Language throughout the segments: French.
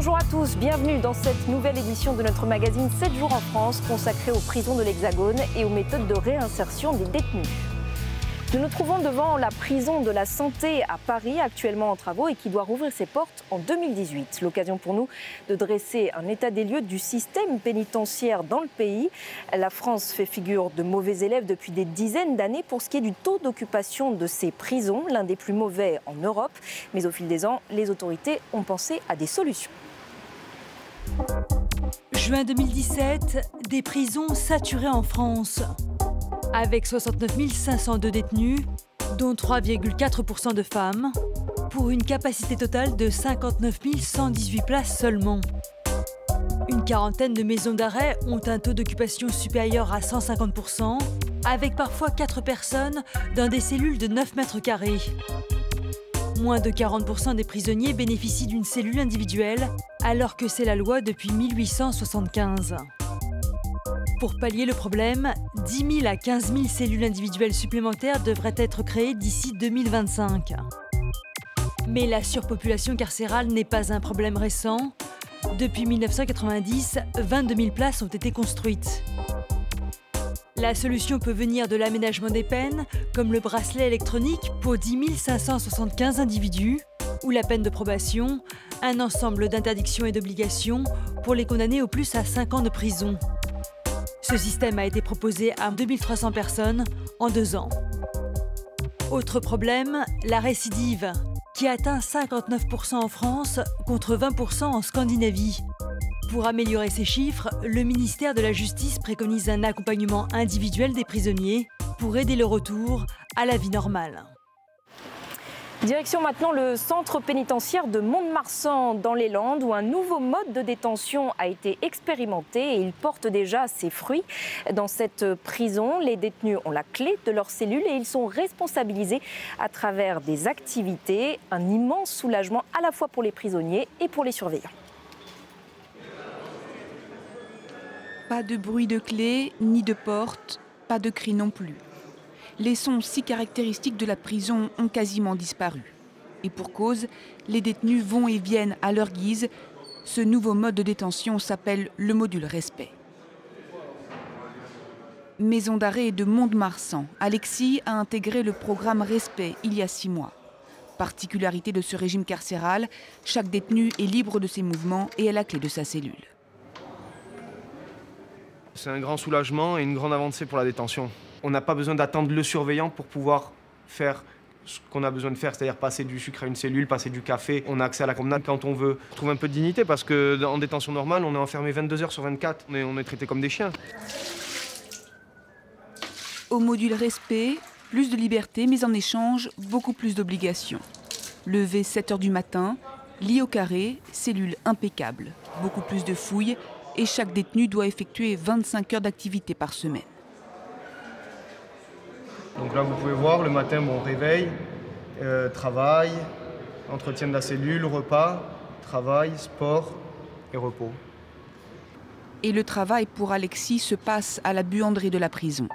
Bonjour à tous, bienvenue dans cette nouvelle édition de notre magazine 7 jours en France consacrée aux prisons de l'Hexagone et aux méthodes de réinsertion des détenus. Nous nous trouvons devant la prison de la Santé à Paris, actuellement en travaux et qui doit rouvrir ses portes en 2018. L'occasion pour nous de dresser un état des lieux du système pénitentiaire dans le pays. La France fait figure de mauvais élève depuis des dizaines d'années pour ce qui est du taux d'occupation de ces prisons, l'un des plus mauvais en Europe. Mais au fil des ans, les autorités ont pensé à des solutions. Juin 2017, des prisons saturées en France. Avec 69 502 détenus, dont 3,4% de femmes, pour une capacité totale de 59 118 places seulement. Une quarantaine de maisons d'arrêt ont un taux d'occupation supérieur à 150%, avec parfois 4 personnes dans des cellules de 9 mètres carrés. Moins de 40% des prisonniers bénéficient d'une cellule individuelle, alors que c'est la loi depuis 1875. Pour pallier le problème, 10 000 à 15 000 cellules individuelles supplémentaires devraient être créées d'ici 2025. Mais la surpopulation carcérale n'est pas un problème récent. Depuis 1990, 22 000 places ont été construites. La solution peut venir de l'aménagement des peines, comme le bracelet électronique pour 10 575 individus, ou la peine de probation, un ensemble d'interdictions et d'obligations pour les condamner au plus à 5 ans de prison. Ce système a été proposé à 2300 personnes en 2 ans. Autre problème, la récidive, qui atteint 59% en France contre 20% en Scandinavie. Pour améliorer ces chiffres, le ministère de la Justice préconise un accompagnement individuel des prisonniers pour aider le retour à la vie normale. Direction maintenant le centre pénitentiaire de Mont-de-Marsan dans les Landes où un nouveau mode de détention a été expérimenté et il porte déjà ses fruits. Dans cette prison, les détenus ont la clé de leur cellule et ils sont responsabilisés à travers des activités. Un immense soulagement à la fois pour les prisonniers et pour les surveillants. Pas de bruit de clé, ni de porte, pas de cris non plus. Les sons si caractéristiques de la prison ont quasiment disparu. Et pour cause, les détenus vont et viennent à leur guise. Ce nouveau mode de détention s'appelle le module respect. Maison d'arrêt de Mont-de-Marsan, Alexis a intégré le programme Respect il y a 6 mois. Particularité de ce régime carcéral, chaque détenu est libre de ses mouvements et a la clé de sa cellule. C'est un grand soulagement et une grande avancée pour la détention. On n'a pas besoin d'attendre le surveillant pour pouvoir faire ce qu'on a besoin de faire, c'est-à-dire passer du sucre à une cellule, passer du café. On a accès à la promenade quand on veut. On trouve un peu de dignité parce qu'en détention normale, on est enfermé 22 heures sur 24. On est traité comme des chiens. Au module respect, plus de liberté, mais en échange, beaucoup plus d'obligations. Lever 7 heures du matin, lit au carré, cellule impeccable. Beaucoup plus de fouilles et chaque détenu doit effectuer 25 heures d'activité par semaine. Donc là, vous pouvez voir, le matin, bon réveil, travail, entretien de la cellule, repas, travail, sport et repos. Et le travail pour Alexis se passe à la buanderie de la prison.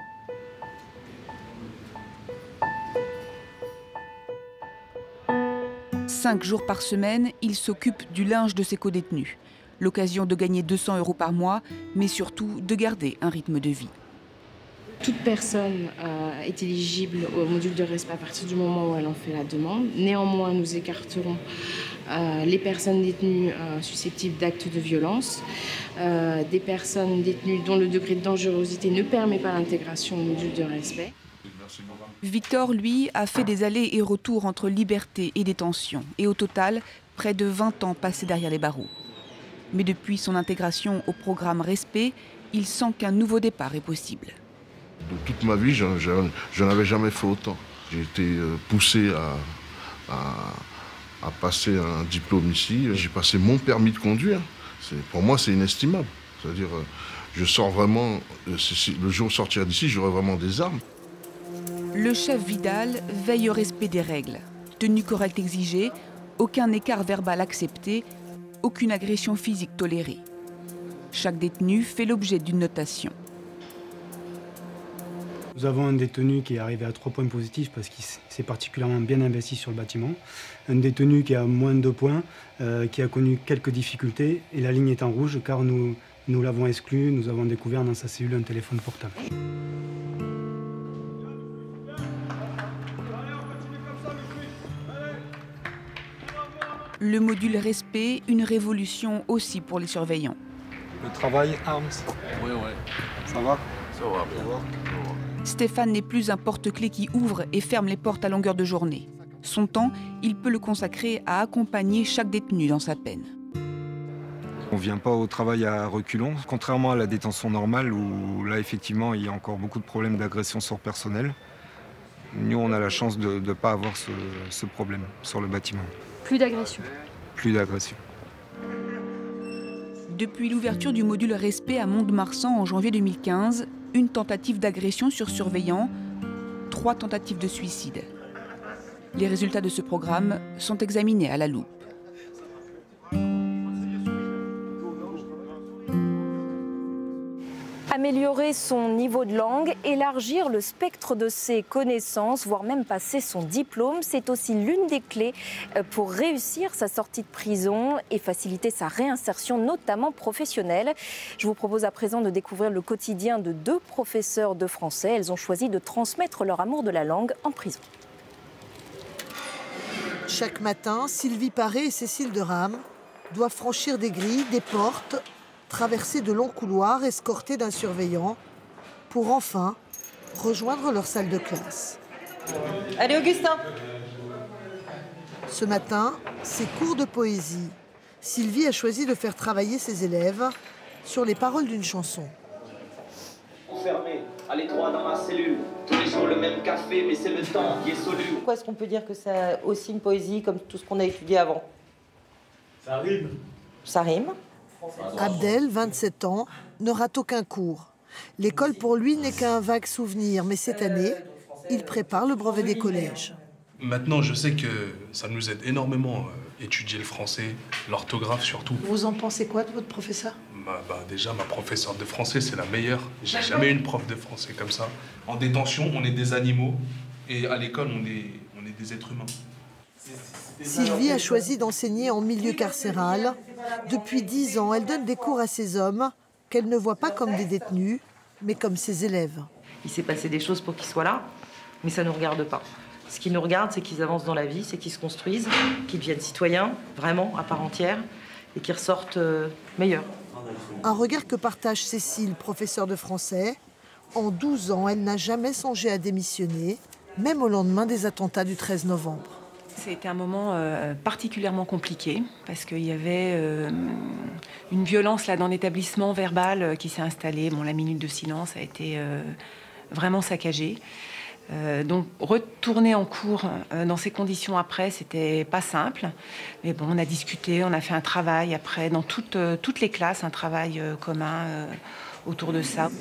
Cinq jours par semaine, il s'occupe du linge de ses codétenus. L'occasion de gagner 200 € par mois, mais surtout de garder un rythme de vie. Toute personne est éligible au module de respect à partir du moment où elle en fait la demande. Néanmoins, nous écarterons les personnes détenues susceptibles d'actes de violence, des personnes détenues dont le degré de dangerosité ne permet pas l'intégration au module de respect. Victor, lui, a fait des allers et retours entre liberté et détention. Et au total, près de 20 ans passés derrière les barreaux. Mais depuis son intégration au programme Respect, il sent qu'un nouveau départ est possible. De toute ma vie, je n'avais jamais fait autant. J'ai été poussé à passer un diplôme ici. J'ai passé mon permis de conduire. Pour moi, c'est inestimable. C'est-à-dire, je sors vraiment, le jour où je sortirai d'ici, j'aurai vraiment des armes. Le chef Vidal veille au respect des règles. Tenue correcte exigée, aucun écart verbal accepté, aucune agression physique tolérée. Chaque détenu fait l'objet d'une notation. Nous avons un détenu qui est arrivé à 3 points positifs parce qu'il s'est particulièrement bien investi sur le bâtiment. Un détenu qui a moins de 2 points, qui a connu quelques difficultés et la ligne est en rouge car nous l'avons exclu, nous avons découvert dans sa cellule un téléphone portable. Le module respect, une révolution aussi pour les surveillants. Le travail, arms. Ouais. Ça va? Ça va. Stéphane n'est plus un porte-clés qui ouvre et ferme les portes à longueur de journée. Son temps, il peut le consacrer à accompagner chaque détenu dans sa peine. On ne vient pas au travail à reculons, contrairement à la détention normale où là, effectivement, il y a encore beaucoup de problèmes d'agression sur personnel. Nous, on a la chance de ne pas avoir ce problème sur le bâtiment. Plus d'agression. Plus d'agression. Depuis l'ouverture du module respect à Mont-de-Marsan en janvier 2015, une tentative d'agression sur surveillant, 3 tentatives de suicide. Les résultats de ce programme sont examinés à la loupe. Améliorer son niveau de langue, élargir le spectre de ses connaissances, voire même passer son diplôme, c'est aussi l'une des clés pour réussir sa sortie de prison et faciliter sa réinsertion, notamment professionnelle. Je vous propose à présent de découvrir le quotidien de 2 professeurs de français. Elles ont choisi de transmettre leur amour de la langue en prison. Chaque matin, Sylvie Paré et Cécile de Rame doivent franchir des grilles, des portes, traverser de longs couloirs escortés d'un surveillant pour enfin rejoindre leur salle de classe. Allez, Augustin! Ce matin, c'est cours de poésie. Sylvie a choisi de faire travailler ses élèves sur les paroles d'une chanson. Enfermé, à l'étroit dans ma cellule, tous les jours le même café, mais c'est le temps qui est soluble. Pourquoi est-ce qu'on peut dire que c'est aussi une poésie comme tout ce qu'on a étudié avant? Ça rime. Ça rime. Abdel, 27 ans, ne rate aucun cours. L'école pour lui n'est qu'un vague souvenir, mais cette année, il prépare le brevet des collèges. Maintenant, je sais que ça nous aide énormément étudier le français, l'orthographe surtout. Vous en pensez quoi de votre professeur? Déjà, ma professeure de français, c'est la meilleure. J'ai jamais eu une prof de français comme ça. En détention, on est des animaux et à l'école, on est des êtres humains. Sylvie a choisi d'enseigner en milieu carcéral. Depuis 10 ans, elle donne des cours à ces hommes qu'elle ne voit pas comme des détenus, mais comme ses élèves. Il s'est passé des choses pour qu'ils soient là, mais ça ne nous regarde pas. Ce qui nous regarde, c'est qu'ils avancent dans la vie, c'est qu'ils se construisent, qu'ils deviennent citoyens, vraiment, à part entière, et qu'ils ressortent meilleurs. Un regard que partage Cécile, professeure de français. En 12 ans, elle n'a jamais songé à démissionner, même au lendemain des attentats du 13 novembre. C'était un moment particulièrement compliqué parce qu'il y avait une violence là dans l'établissement verbal qui s'est installée. Bon, la minute de silence a été vraiment saccagée. Donc retourner en cours dans ces conditions après, c'était pas simple. Mais bon, on a discuté, on a fait un travail après dans toutes les classes, un travail commun autour de ça.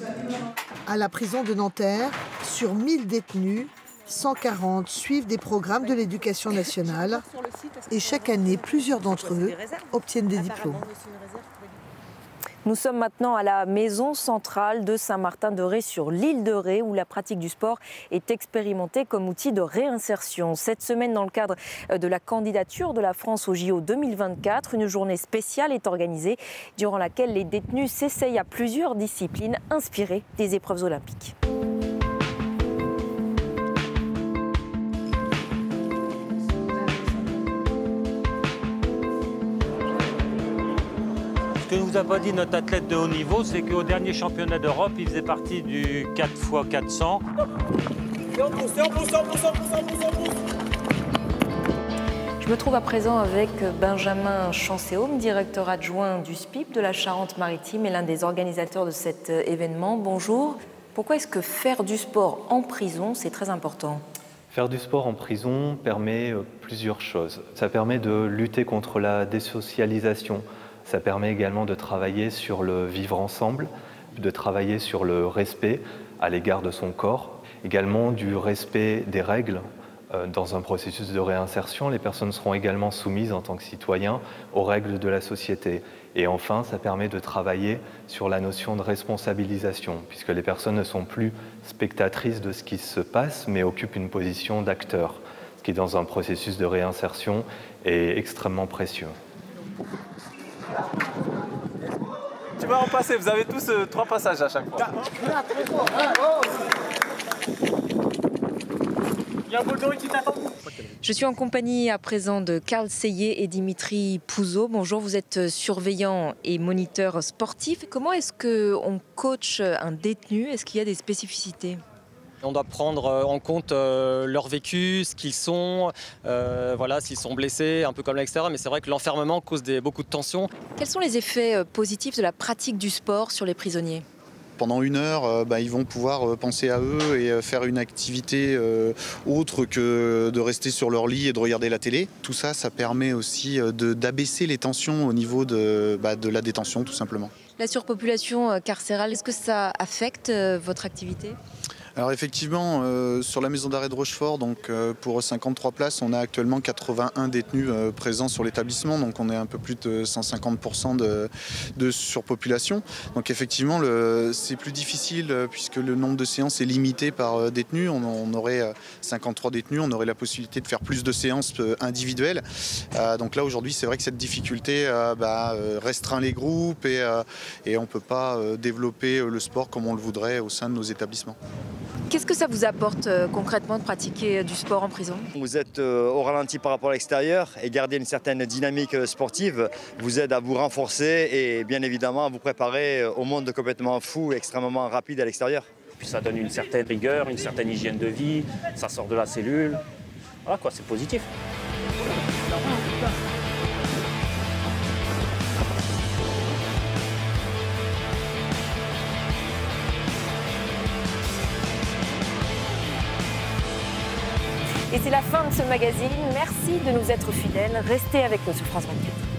À la prison de Nanterre, sur 1000 détenus, 140 suivent des programmes de l'éducation nationale et chaque année, plusieurs d'entre eux obtiennent des diplômes. Nous sommes maintenant à la maison centrale de Saint-Martin-de-Ré sur l'île de Ré où la pratique du sport est expérimentée comme outil de réinsertion. Cette semaine, dans le cadre de la candidature de la France au JO 2024, une journée spéciale est organisée durant laquelle les détenus s'essayent à plusieurs disciplines inspirées des épreuves olympiques. Ce que ne vous a pas dit notre athlète de haut niveau, c'est qu'au dernier championnat d'Europe, il faisait partie du 4x400. Je me trouve à présent avec Benjamin Chanséaume, directeur adjoint du SPIP de la Charente-Maritime et l'un des organisateurs de cet événement. Bonjour. Pourquoi est-ce que faire du sport en prison, c'est très important ? Faire du sport en prison permet plusieurs choses. Ça permet de lutter contre la désocialisation. Ça permet également de travailler sur le vivre ensemble, de travailler sur le respect à l'égard de son corps, également du respect des règles Dans un processus de réinsertion, les personnes seront également soumises en tant que citoyens aux règles de la société. Et enfin, ça permet de travailler sur la notion de responsabilisation, puisque les personnes ne sont plus spectatrices de ce qui se passe, mais occupent une position d'acteur, ce qui, dans un processus de réinsertion, est extrêmement précieux. Tu vas en passer, vous avez tous 3 passages à chaque fois. Il y a un Boldori qui t'attend. Je suis en compagnie à présent de Karl Seyé et Dimitri Pouzo. Bonjour, vous êtes surveillant et moniteur sportif. Comment est-ce qu'on coach un détenu? Est-ce qu'il y a des spécificités? On doit prendre en compte leur vécu, ce qu'ils sont, voilà, s'ils sont blessés, un peu comme l'extérieur. Mais c'est vrai que l'enfermement cause beaucoup de tensions. Quels sont les effets positifs de la pratique du sport sur les prisonniers? Pendant 1 heure, ils vont pouvoir penser à eux et faire une activité autre que de rester sur leur lit et de regarder la télé. Tout ça, ça permet aussi d'abaisser les tensions au niveau de la détention, tout simplement. La surpopulation carcérale, est-ce que ça affecte votre activité ? Alors effectivement, sur la maison d'arrêt de Rochefort, donc, pour 53 places, on a actuellement 81 détenus présents sur l'établissement, donc on est un peu plus de 150% de surpopulation. Donc effectivement, c'est plus difficile puisque le nombre de séances est limité par détenu. On aurait 53 détenus, on aurait la possibilité de faire plus de séances individuelles. Donc là aujourd'hui, c'est vrai que cette difficulté restreint les groupes et on ne peut pas développer le sport comme on le voudrait au sein de nos établissements. Qu'est-ce que ça vous apporte concrètement de pratiquer du sport en prison? Vous êtes au ralenti par rapport à l'extérieur et garder une certaine dynamique sportive vous aide à vous renforcer et bien évidemment à vous préparer au monde complètement fou et extrêmement rapide à l'extérieur. Puis ça donne une certaine rigueur, une certaine hygiène de vie, ça sort de la cellule. Voilà quoi, c'est positif. Et c'est la fin de ce magazine. Merci de nous être fidèles. Restez avec nous sur France 24.